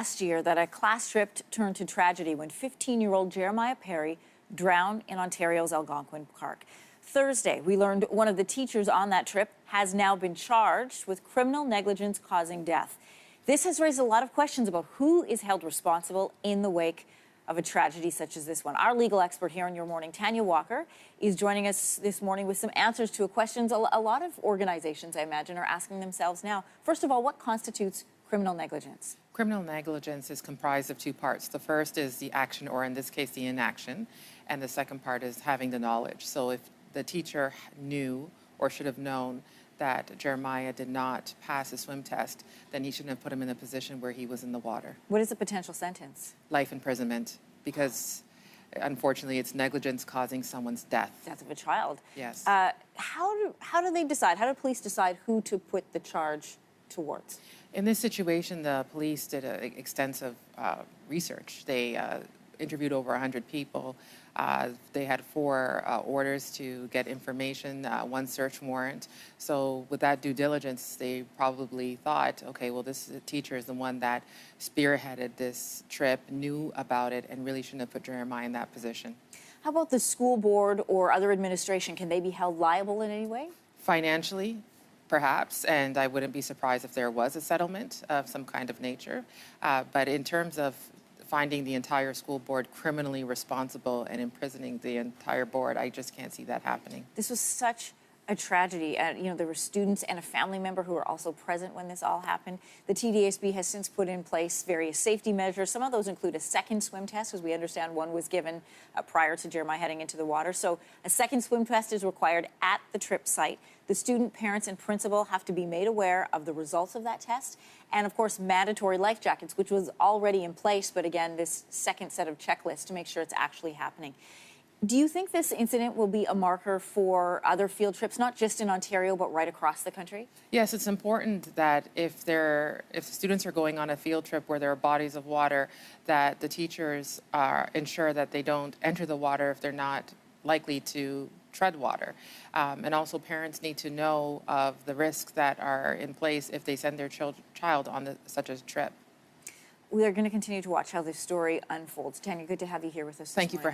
Last year that a class trip turned to tragedy when 15-year-old Jeremiah Perry drowned in Ontario's Algonquin Park. Thursday, we learned one of the teachers on that trip has now been charged with criminal negligence causing death. This has raised a lot of questions about who is held responsible in the wake of a tragedy such as this one. Our legal expert here on Your Morning, Tanya Walker, is joining us this morning with some answers to questions a lot of organizations, I imagine, are asking themselves now. First of all, what constitutes criminal negligence? Criminal negligence is comprised of two parts. The first is the action, or in this case, the inaction, and the second part is having the knowledge. So if the teacher knew or should have known that Jeremiah did not pass the swim test, then he shouldn't have put him in a position where he was in the water. What is the potential sentence? Life imprisonment, because unfortunately it's negligence causing someone's death. Death of a child. Yes. How do they decide? How do police decide who to put the charge towards? In this situation, the police did extensive research. They interviewed over 100 people. They had 4 orders to get information, 1 search warrant. So with that due diligence, they probably thought, okay, well, this teacher is the one that spearheaded this trip, knew about it, and really shouldn't have put Jeremiah in that position. How about the school board or other administration? Can they be held liable in any way? Financially, perhaps, and I wouldn't be surprised if there was a settlement of some kind of nature. But in terms of finding the entire school board criminally responsible and imprisoning the entire board, I just can't see that happening. This was such a tragedy. There were students and a family member who were also present when this all happened. The TDSB has since put in place various safety measures. Some of those include a second swim test, as we understand one was given prior to Jeremiah heading into the water. So a second swim test is required at the trip site. The student, parents, and principal have to be made aware of the results of that test. And of course, mandatory life jackets, which was already in place, but again, this second set of checklists to make sure it's actually happening. Do you think this incident will be a marker for other field trips, not just in Ontario, but right across the country? Yes, it's important that if students are going on a field trip where there are bodies of water, that the teachers ensure that they don't enter the water if they're not likely to tread water. And also parents need to know of the risks that are in place if they send their child on such a trip. We are going to continue to watch how this story unfolds. Tanya, good to have you here with us this morning. Thank you for having me.